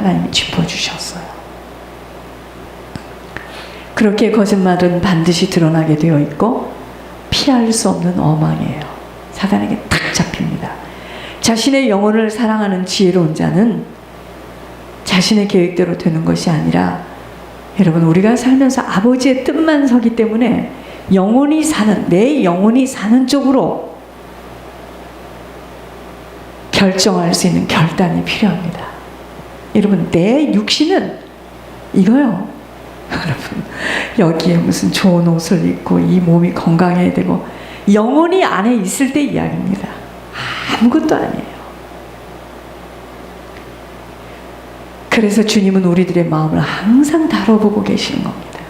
하나님이 짚어주셨어요. 그렇게 거짓말은 반드시 드러나게 되어 있고 피할 수 없는 어망이에요. 사단에게 탁 잡힙니다. 자신의 영혼을 사랑하는 지혜로운 자는 자신의 계획대로 되는 것이 아니라, 여러분, 우리가 살면서 아버지의 뜻만 서기 때문에 영혼이 사는, 내 영혼이 사는 쪽으로 결정할 수 있는 결단이 필요합니다. 여러분, 내 육신은 이거요. 여러분, 여기에 무슨 좋은 옷을 입고 이 몸이 건강해야 되고, 영혼이 안에 있을 때 이야기입니다. 아무것도 아니에요. 그래서 주님은 우리들의 마음을 항상 다뤄보고 계시는 겁니다.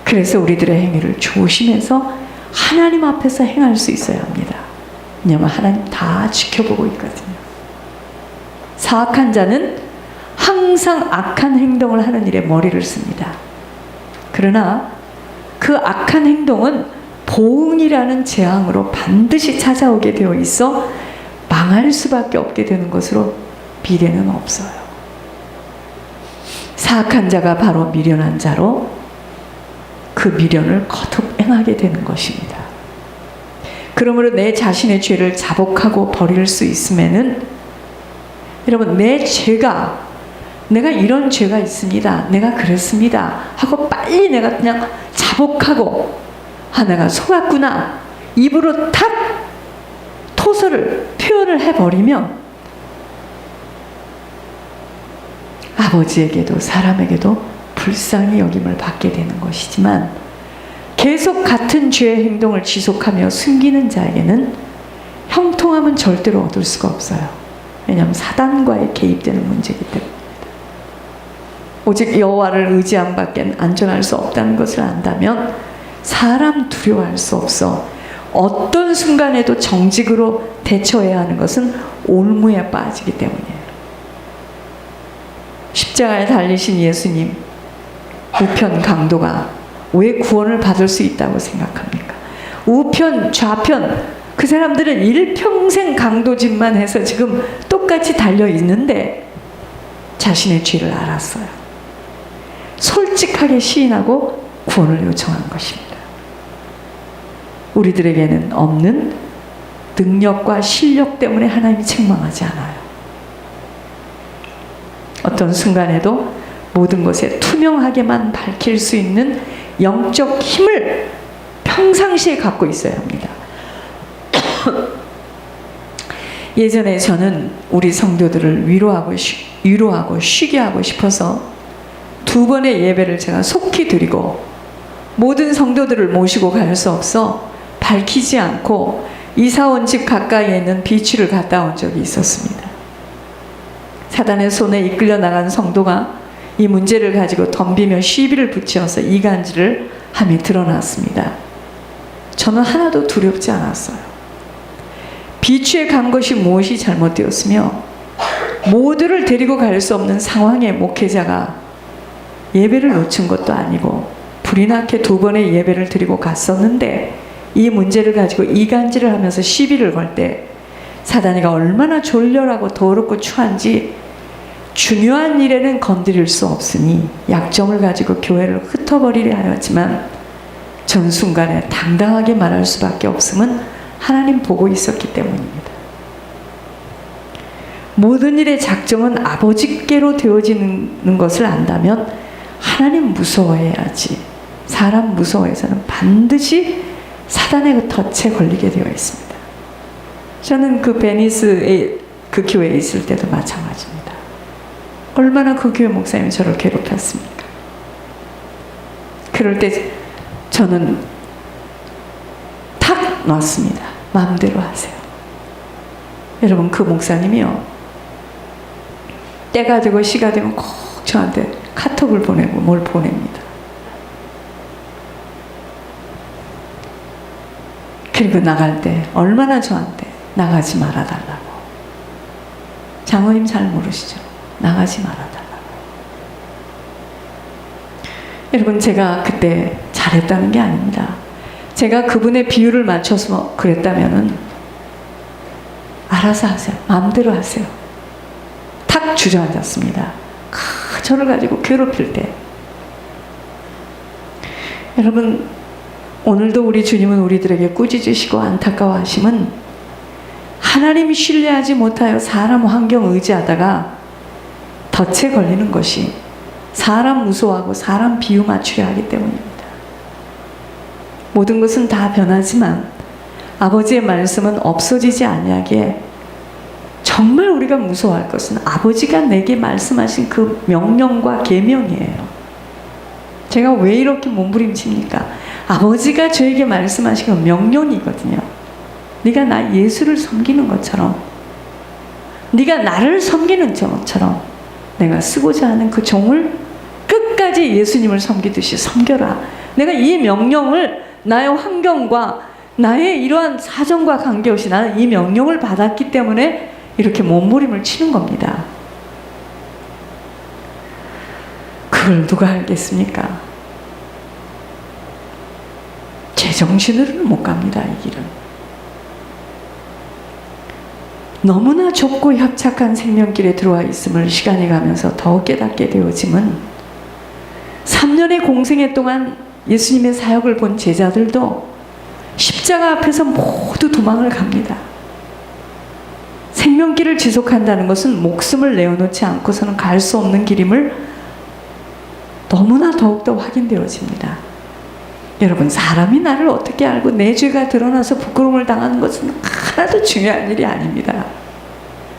그래서 우리들의 행위를 조심해서 하나님 앞에서 행할 수 있어야 합니다. 왜냐하면 하나님 다 지켜보고 있거든요. 사악한 자는 항상 악한 행동을 하는 일에 머리를 씁니다. 그러나 그 악한 행동은 보응이라는 재앙으로 반드시 찾아오게 되어 있어 망할 수밖에 없게 되는 것으로 미래는 없어요. 사악한 자가 바로 미련한 자로 그 미련을 거듭 행하게 되는 것입니다. 그러므로 내 자신의 죄를 자복하고 버릴 수 있으면은, 여러분, 내 죄가, 내가 이런 죄가 있습니다, 내가 그랬습니다 하고 빨리 내가 그냥 자복하고, 아, 내가 속았구나, 입으로 탁 토설을 표현을 해버리면 아버지에게도 사람에게도 불쌍히 여김을 받게 되는 것이지만, 계속 같은 죄의 행동을 지속하며 숨기는 자에게는 형통함은 절대로 얻을 수가 없어요. 왜냐하면 사단과의 개입되는 문제이기 때문입니다. 오직 여호와를 의지한 밖엔 안전할 수 없다는 것을 안다면 사람 두려워할 수 없어 어떤 순간에도 정직으로 대처해야 하는 것은 올무에 빠지기 때문이에요. 십자가에 달리신 예수님, 우편 강도가 왜 구원을 받을 수 있다고 생각합니까? 우편, 좌편, 그 사람들은 일평생 강도짓만 해서 지금 똑같이 달려있는데 자신의 죄를 알았어요. 솔직하게 시인하고 구원을 요청한 것입니다. 우리들에게는 없는 능력과 실력 때문에 하나님이 책망하지 않아요. 어떤 순간에도 모든 것에 투명하게만 밝힐 수 있는 영적 힘을 평상시에 갖고 있어야 합니다. 예전에 저는 우리 성도들을 위로하고 쉬게 하고 싶어서 2번의 예배를 제가 속히 드리고, 모든 성도들을 모시고 갈 수 없어 밝히지 않고 이사 온 집 가까이에 있는 비치를 갔다 온 적이 있었습니다. 사단의 손에 이끌려 나간 성도가 이 문제를 가지고 덤비며 시비를 붙여서 이간질을 함이 드러났습니다. 저는 하나도 두렵지 않았어요. 비추에 간 것이 무엇이 잘못되었으며, 모두를 데리고 갈 수 없는 상황의 목회자가 예배를 놓친 것도 아니고 불이 나게 2번의 예배를 드리고 갔었는데, 이 문제를 가지고 이간질을 하면서 시비를 걸 때 사단이가 얼마나 졸렬하고 더럽고 추한지, 중요한 일에는 건드릴 수 없으니 약점을 가지고 교회를 흩어버리려 하였지만 전 순간에 당당하게 말할 수밖에 없음은 하나님 보고 있었기 때문입니다. 모든 일의 작정은 아버지께로 되어지는 것을 안다면 하나님 무서워해야지, 사람 무서워해서는 반드시 사단의 덫에 걸리게 되어 있습니다. 저는 그 베니스의 그 교회에 있을 때도 마찬가지입니다. 얼마나 그 교회 목사님이 저를 괴롭혔습니까? 그럴 때 저는 탁 놨습니다. 마음대로 하세요. 여러분, 그 목사님이요, 때가 되고 시가 되면 꼭 저한테 카톡을 보내고 뭘 보냅니다. 그리고 나갈 때 얼마나 저한테 나가지 말아달라고. 장로님 잘 모르시죠? 나가지 말아달라고. 여러분, 제가 그때 잘했다는 게 아닙니다. 제가 그분의 비율을 맞춰서 그랬다면은 알아서 하세요. 마음대로 하세요. 탁 주저앉았습니다. 저를 가지고 괴롭힐 때. 여러분, 오늘도 우리 주님은 우리들에게 꾸짖으시고 안타까워하심은 하나님 신뢰하지 못하여 사람 환경 의지하다가 덫에 걸리는 것이 사람 무서워하고 사람 비유 맞추려 하기 때문입니다. 모든 것은 다 변하지만 아버지의 말씀은 없어지지 아니하기에 정말 우리가 무서워할 것은 아버지가 내게 말씀하신 그 명령과 계명이에요. 제가 왜 이렇게 몸부림칩니까? 아버지가 저에게 말씀하신 그 명령이거든요. 네가 나 예수를 섬기는 것처럼, 네가 나를 섬기는 것처럼 내가 쓰고자 하는 그 종을 끝까지 예수님을 섬기듯이 섬겨라. 내가 이 명령을 나의 환경과 나의 이러한 사정과 관계없이 나는 이 명령을 받았기 때문에 이렇게 몸부림을 치는 겁니다. 그걸 누가 알겠습니까? 제 정신으로는 못 갑니다, 이 길은. 너무나 좁고 협착한 생명길에 들어와 있음을 시간이 가면서 더욱 깨닫게 되어짐은 3년의 공생애 동안 예수님의 사역을 본 제자들도 십자가 앞에서 모두 도망을 갑니다. 생명길을 지속한다는 것은 목숨을 내어놓지 않고서는 갈 수 없는 길임을 너무나 더욱더 확인되어집니다. 여러분, 사람이 나를 어떻게 알고 내 죄가 드러나서 부끄러움을 당하는 것은 하나도 중요한 일이 아닙니다.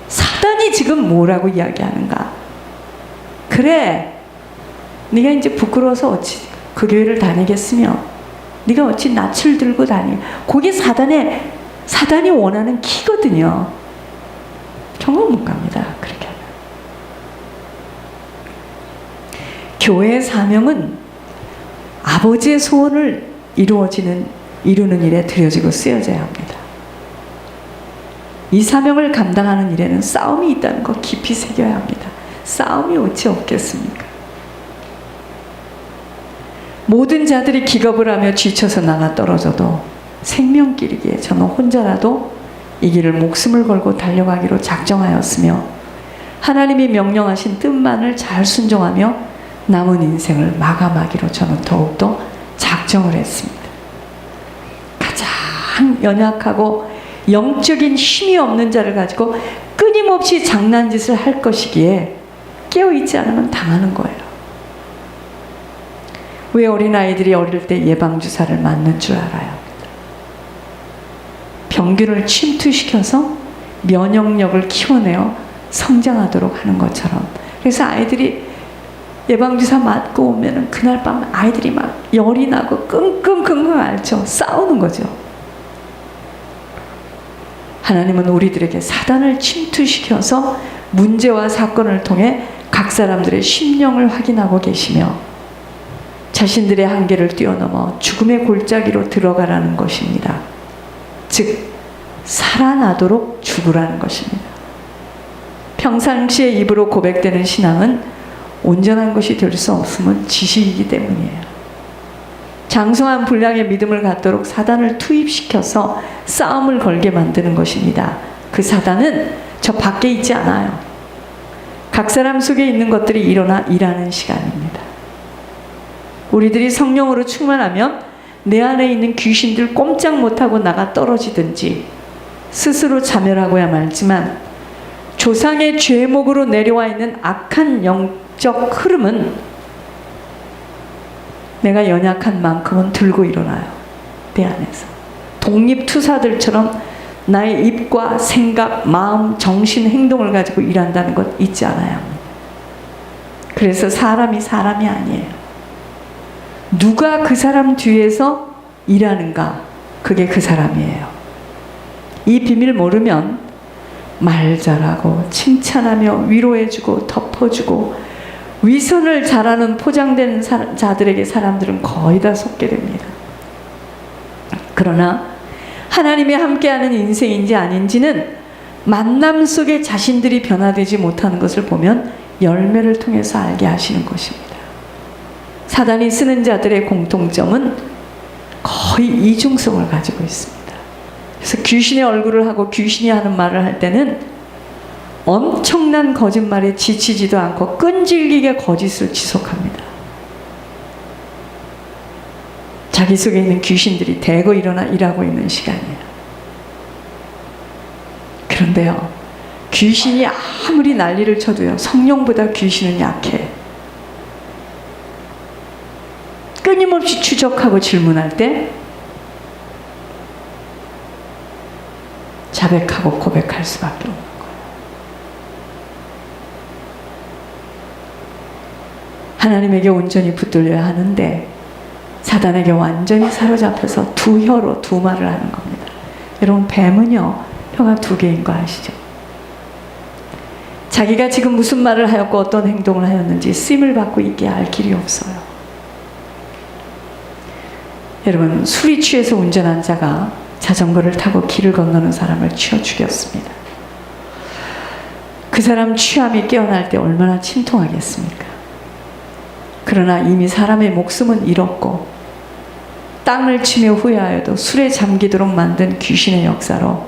사단이 지금 뭐라고 이야기하는가? 그래, 네가 이제 부끄러워서 어찌 그 교회를 다니겠으며 네가 어찌 낯을 들고 다니. 그게 사단이 원하는 키거든요. 정말 못 갑니다, 그렇게 하면. 교회의 사명은 아버지의 소원을 이루는 일에 드려지고 쓰여져야 합니다. 이 사명을 감당하는 일에는 싸움이 있다는 거 깊이 새겨야 합니다. 싸움이 어찌 없겠습니까? 모든 자들이 기겁을 하며 지쳐서 나가 떨어져도 생명길이기에 저는 혼자라도 이 길을 목숨을 걸고 달려가기로 작정하였으며 하나님이 명령하신 뜻만을 잘 순종하며 남은 인생을 마감하기로 저는 더욱더 작정을 했습니다. 가장 연약하고 영적인 힘이 없는 자를 가지고 끊임없이 장난짓을 할 것이기에 깨어있지 않으면 당하는 거예요. 왜 어린아이들이 어릴 때 예방주사를 맞는 줄 알아요? 병균을 침투시켜서 면역력을 키워내어 성장하도록 하는 것처럼. 그래서 아이들이 예방주사 맞고 오면은 그날 밤 아이들이 막 열이 나고 끙끙끙끙 앓죠. 싸우는 거죠. 하나님은 우리들에게 사단을 침투시켜서 문제와 사건을 통해 각 사람들의 심령을 확인하고 계시며 자신들의 한계를 뛰어넘어 죽음의 골짜기로 들어가라는 것입니다. 즉 살아나도록 죽으라는 것입니다. 평상시에 입으로 고백되는 신앙은 온전한 것이 될 수 없음은 지식이기 때문이에요. 장성한 분량의 믿음을 갖도록 사단을 투입시켜서 싸움을 걸게 만드는 것입니다. 그 사단은 저 밖에 있지 않아요. 각 사람 속에 있는 것들이 일어나 일하는 시간입니다. 우리들이 성령으로 충만하면 내 안에 있는 귀신들 꼼짝 못하고 나가 떨어지든지 스스로 자멸하고야 말지만 조상의 죄목으로 내려와 있는 악한 영적 흐름은 내가 연약한 만큼은 들고 일어나요. 내 안에서. 독립투사들처럼 나의 입과 생각, 마음, 정신, 행동을 가지고 일한다는 것 잊지 않아야 합니다. 그래서 사람이 아니에요. 누가 그 사람 뒤에서 일하는가? 그게 그 사람이에요. 이 비밀 모르면 말 잘하고 칭찬하며 위로해주고 덮어주고 위선을 잘하는 포장된 자들에게 사람들은 거의 다 속게 됩니다. 그러나 하나님이 함께하는 인생인지 아닌지는 만남 속에 자신들이 변화되지 못하는 것을 보면 열매를 통해서 알게 하시는 것입니다. 사단이 쓰는 자들의 공통점은 거의 이중성을 가지고 있습니다. 그래서 귀신의 얼굴을 하고 귀신이 하는 말을 할 때는 엄청난 거짓말에 지치지도 않고 끈질기게 거짓을 지속합니다. 자기 속에 있는 귀신들이 대거 일어나 일하고 있는 시간이에요. 그런데요, 귀신이 아무리 난리를 쳐도요, 성령보다 귀신은 약해. 끊임없이 추적하고 질문할 때 자백하고 고백할 수밖에 없는 거예요. 하나님에게 온전히 붙들려야 하는데 사단에게 완전히 사로잡혀서 두 혀로 두 말을 하는 겁니다. 여러분, 뱀은요, 혀가 두 개인 거 아시죠? 자기가 지금 무슨 말을 하였고 어떤 행동을 하였는지 쓰임을 받고 있게 알 길이 없어요. 여러분, 술이 취해서 운전한 자가 자전거를 타고 길을 건너는 사람을 치어 죽였습니다. 그 사람 취함이 깨어날 때 얼마나 침통하겠습니까? 그러나 이미 사람의 목숨은 잃었고 땅을 치며 후회하여도 술에 잠기도록 만든 귀신의 역사로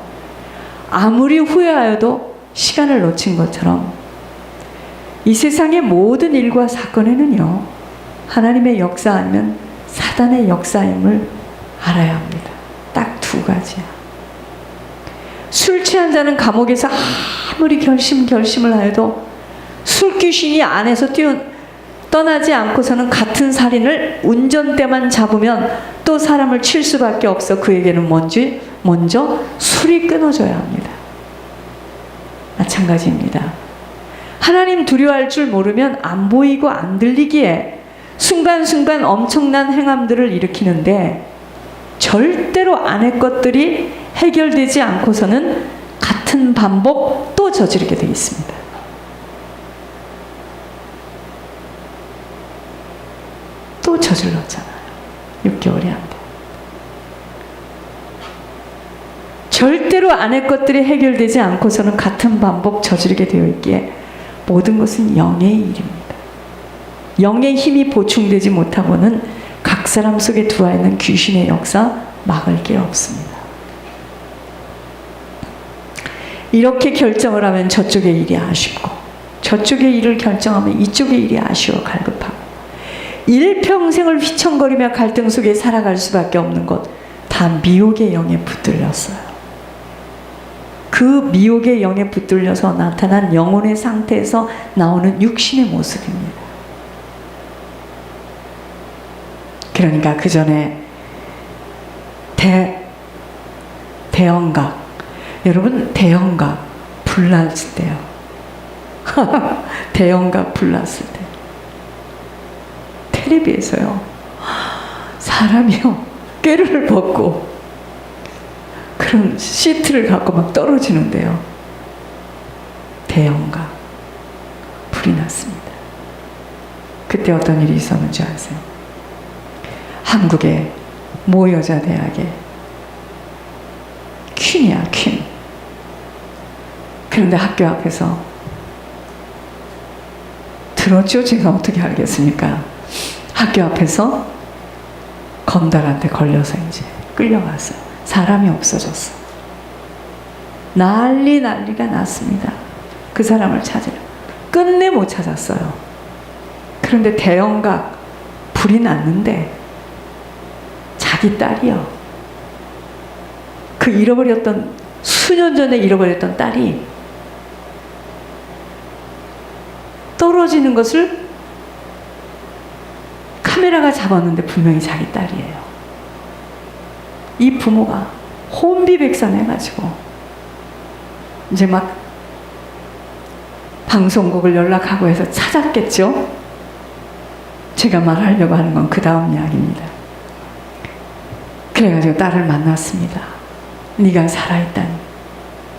아무리 후회하여도 시간을 놓친 것처럼 이 세상의 모든 일과 사건에는요, 하나님의 역사 아니면 사단의 역사임을 알아야 합니다. 딱 두 가지야. 술 취한 자는 감옥에서 아무리 결심을 하여도 술귀신이 안에서 떠나지 않고서는 같은 살인을 운전대만 잡으면 또 사람을 칠 수밖에 없어 그에게는 먼저 술이 끊어져야 합니다. 마찬가지입니다. 하나님 두려워할 줄 모르면 안 보이고 안 들리기에 순간순간 엄청난 행함들을 일으키는데 절대로 안의 것들이 해결되지 않고서는 같은 반복 또 저지르게 되어 있습니다. 또 저질렀잖아요. 6개월이 안 돼. 절대로 안의 것들이 해결되지 않고서는 같은 반복 저지르게 되어 있기에 모든 것은 영의 일입니다. 영의 힘이 보충되지 못하고는 각 사람 속에 들어와 있는 귀신의 역사 막을 게 없습니다. 이렇게 결정을 하면 저쪽의 일이 아쉽고 저쪽의 일을 결정하면 이쪽의 일이 아쉬워 갈급하고 일평생을 휘청거리며 갈등 속에 살아갈 수밖에 없는 것, 다 미혹의 영에 붙들렸어요. 그 미혹의 영에 붙들려서 나타난 영혼의 상태에서 나오는 육신의 모습입니다. 그러니까 그 전에 대형각, 여러분 대형각 불났을 때요. 대형각 불났을 때 텔레비에서요, 사람이요 꾀를 벗고 그런 시트를 갖고 막 떨어지는데요, 대형각 불이 났습니다. 그때 어떤 일이 있었는지 아세요? 한국의 모 여자 대학에 퀸이야, 퀸. 그런데 학교 앞에서 들었죠? 제가 어떻게 알겠습니까? 학교 앞에서 건달한테 걸려서 이제 끌려갔어요. 사람이 없어졌어. 난리가 났습니다. 그 사람을 찾으려. 끝내 못 찾았어요. 그런데 대형각 불이 났는데 자기 딸이요. 그 수년 전에 잃어버렸던 딸이 떨어지는 것을 카메라가 잡았는데 분명히 자기 딸이에요. 이 부모가 혼비백산해가지고 이제 막 방송국을 연락하고 해서 찾았겠죠. 제가 말하려고 하는 건 그 다음 이야기입니다. 그래가지고 딸을 만났습니다. 네가 살아있다니,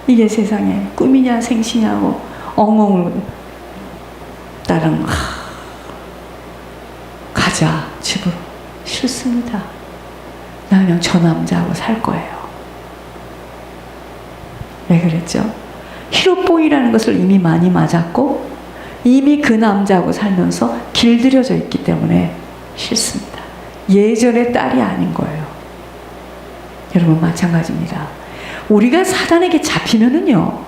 이게 세상에 꿈이냐 생시냐고 엉엉 울고, 딸은 가자 집으로. 싫습니다. 나 그냥 저 남자하고 살 거예요. 왜 그랬죠? 히로뽕이라는 것을 이미 많이 맞았고 이미 그 남자하고 살면서 길들여져 있기 때문에 싫습니다. 예전의 딸이 아닌 거예요. 여러분, 마찬가지입니다. 우리가 사단에게 잡히면은요,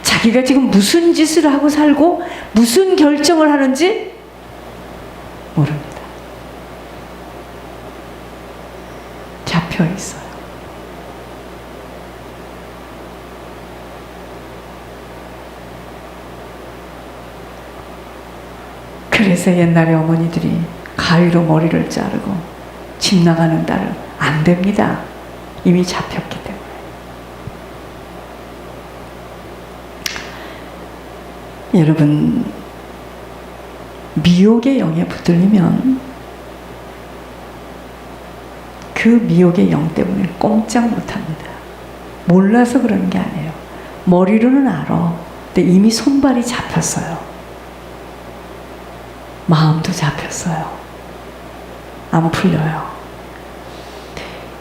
자기가 지금 무슨 짓을 하고 살고 무슨 결정을 하는지 모릅니다. 잡혀 있어요. 그래서 옛날에 어머니들이 가위로 머리를 자르고 집 나가는 딸을 안 됩니다. 이미 잡혔기 때문에. 여러분, 미혹의 영에 붙들리면 그 미혹의 영 때문에 꼼짝 못합니다. 몰라서 그러는 게 아니에요. 머리로는 알아. 근데 이미 손발이 잡혔어요. 마음도 잡혔어요. 안 풀려요.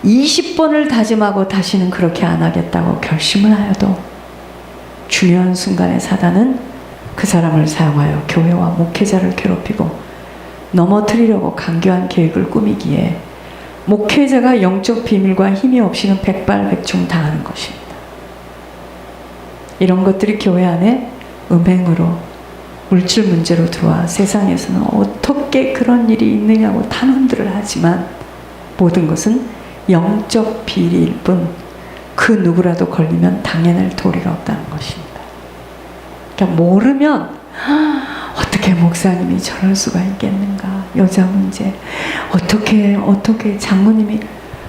20번을 다짐하고 다시는 그렇게 안 하겠다고 결심을 하여도 중요한 순간에 사단은 그 사람을 사용하여 교회와 목회자를 괴롭히고 넘어뜨리려고 강교한 계획을 꾸미기에 목회자가 영적 비밀과 힘이 없이는 백발백중 당하는 것입니다. 이런 것들이 교회 안에 음행으로 물질 문제로 들어와 세상에서는 어떻게 그런 일이 있느냐고 탄원들을 하지만 모든 것은 영적 비리일 뿐 그 누구라도 걸리면 당해낼 도리가 없다는 것입니다. 그러니까 모르면 어떻게 목사님이 저럴 수가 있겠는가, 여자 문제 어떻게 장모님이,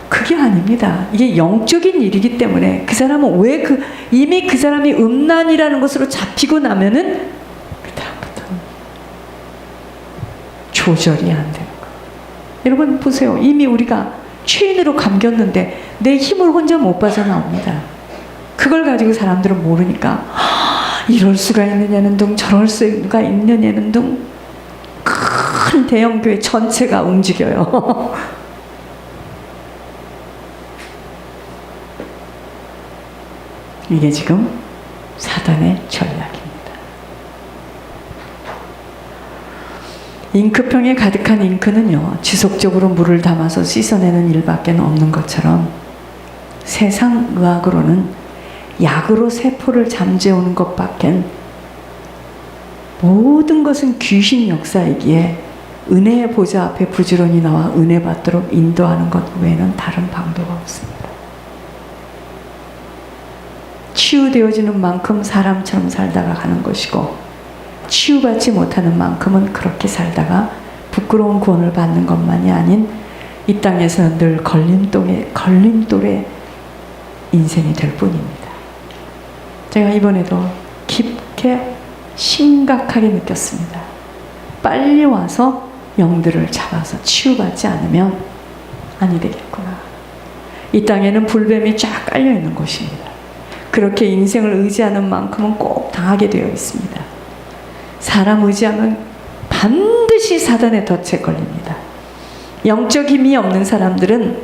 그게 아닙니다. 이게 영적인 일이기 때문에 그 사람은 왜 이미 그 사람이 음란이라는 것으로 잡히고 나면은 그다음부터는 조절이 안 되는 거예요. 여러분 보세요. 이미 우리가 죄인으로 감겼는데 내 힘을 혼자 못 빠져나옵니다. 그걸 가지고 사람들은 모르니까 이럴 수가 있느냐는 둥 저럴 수가 있느냐는 둥 큰 대형교회 전체가 움직여요. 이게 지금 사단의 전략입니다. 잉크병에 가득한 잉크는요, 지속적으로 물을 담아서 씻어내는 일밖에 없는 것처럼 세상 의학으로는 약으로 세포를 잠재우는 것밖엔 모든 것은 귀신 역사이기에 은혜의 보좌 앞에 부지런히 나와 은혜 받도록 인도하는 것 외에는 다른 방도가 없습니다. 치유되어지는 만큼 사람처럼 살다가 가는 것이고 치유받지 못하는 만큼은 그렇게 살다가 부끄러운 구원을 받는 것만이 아닌 이 땅에서는 늘 걸림돌의 인생이 될 뿐입니다. 제가 이번에도 깊게 심각하게 느꼈습니다. 빨리 와서 영들을 잡아서 치유받지 않으면 아니 되겠구나. 이 땅에는 불뱀이 쫙 깔려 있는 곳입니다. 그렇게 인생을 의지하는 만큼은 꼭 당하게 되어 있습니다. 사람 의지하면 반드시 사단의 덫에 걸립니다. 영적 힘이 없는 사람들은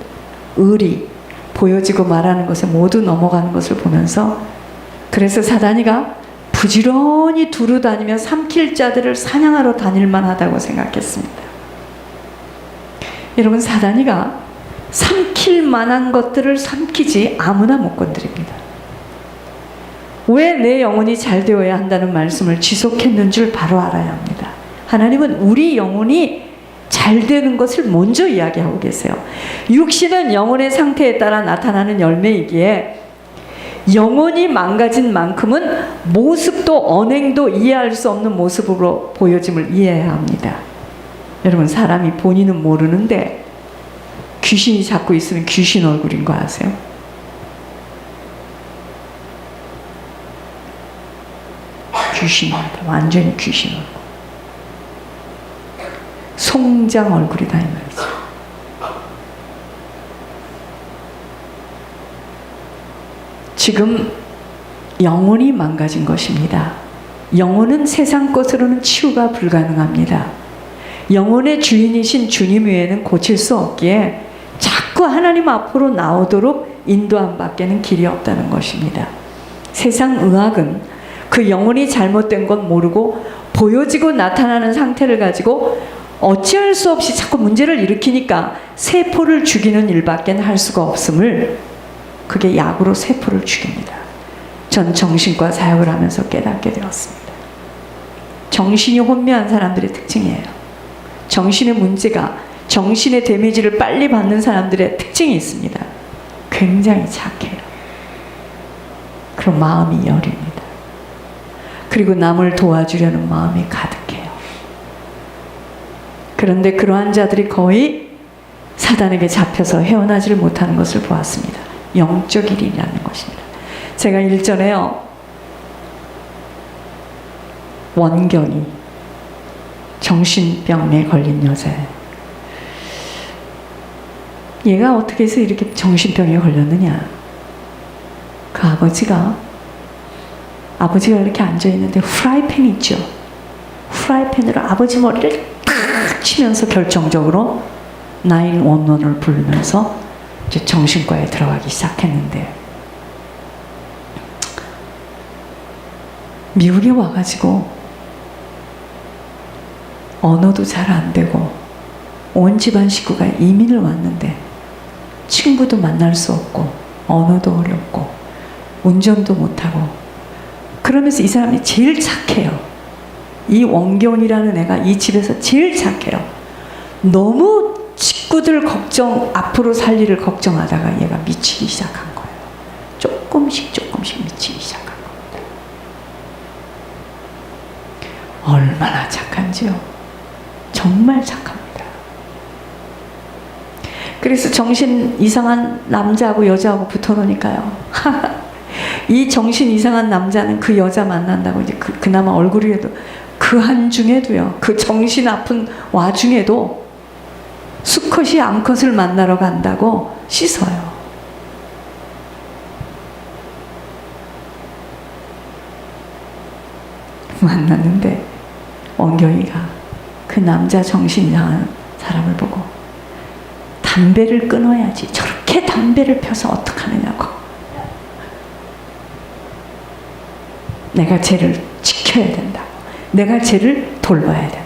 의리, 보여지고 말하는 것에 모두 넘어가는 것을 보면서 그래서 사단이가 부지런히 두루 다니며 삼킬 자들을 사냥하러 다닐만 하다고 생각했습니다. 여러분, 사단이가 삼킬 만한 것들을 삼키지 아무나 못 건드립니다. 왜 내 영혼이 잘 되어야 한다는 말씀을 지속했는 줄 바로 알아야 합니다. 하나님은 우리 영혼이 잘 되는 것을 먼저 이야기하고 계세요. 육신은 영혼의 상태에 따라 나타나는 열매이기에 영혼이 망가진 만큼은 모습도 언행도 이해할 수 없는 모습으로 보여짐을 이해해야 합니다. 여러분, 사람이 본인은 모르는데 귀신이 잡고 있으면 귀신 얼굴인 거 아세요? 귀신입니다. 완전히 귀신 얼굴. 송장 얼굴이다 이 말이죠. 지금 영혼이 망가진 것입니다. 영혼은 세상 것으로는 치유가 불가능합니다. 영혼의 주인이신 주님 외에는 고칠 수 없기에 자꾸 하나님 앞으로 나오도록 인도함 밖에는 길이 없다는 것입니다. 세상 의학은 그 영혼이 잘못된 건 모르고 보여지고 나타나는 상태를 가지고 어찌할 수 없이 자꾸 문제를 일으키니까 세포를 죽이는 일밖에 할 수가 없음을, 그게 약으로 세포를 죽입니다. 전 정신과 사역을 하면서 깨닫게 되었습니다. 정신이 혼미한 사람들의 특징이에요. 정신의 문제가, 정신의 데미지를 빨리 받는 사람들의 특징이 있습니다. 굉장히 착해요. 그리고 마음이 여립니다. 그리고 남을 도와주려는 마음이 가득해요. 그런데 그러한 자들이 거의 사단에게 잡혀서 헤어나지를 못하는 것을 보았습니다. 영적 일이라는 것입니다. 제가 일전에요, 원경이 정신병에 걸린 여자예요. 얘가 어떻게 해서 이렇게 정신병에 걸렸느냐. 그 아버지가 이렇게 앉아있는데 후라이팬이 있죠. 후라이팬으로 아버지 머리를 탁 치면서 결정적으로 911을 부르면서 이제 정신과에 들어가기 시작했는데, 미국에 와가지고 언어도 잘 안 되고 온 집안 식구가 이민을 왔는데 친구도 만날 수 없고 언어도 어렵고 운전도 못하고, 그러면서 이 사람이 제일 착해요. 이 원경이라는 애가 이 집에서 제일 착해요. 너무 식구들 걱정, 앞으로 살 일을 걱정하다가 얘가 미치기 시작한 거예요. 조금씩 미치기 시작한 겁니다. 얼마나 착한지요. 정말 착합니다. 그래서 정신 이상한 남자하고 여자하고 붙어놓으니까요. 이 정신 이상한 남자는 그 여자 만난다고 이제 그나마 얼굴이라도 그 한중에도요, 그 정신 아픈 와중에도 수컷이 암컷을 만나러 간다고 씻어요. 만났는데 원경이가 그 남자 정신 이상한 사람을 보고 담배를 끊어야지, 저렇게 담배를 펴서 어떡하느냐고, 내가 쟤를 지켜야 된다고, 내가 쟤를 돌봐야 된다.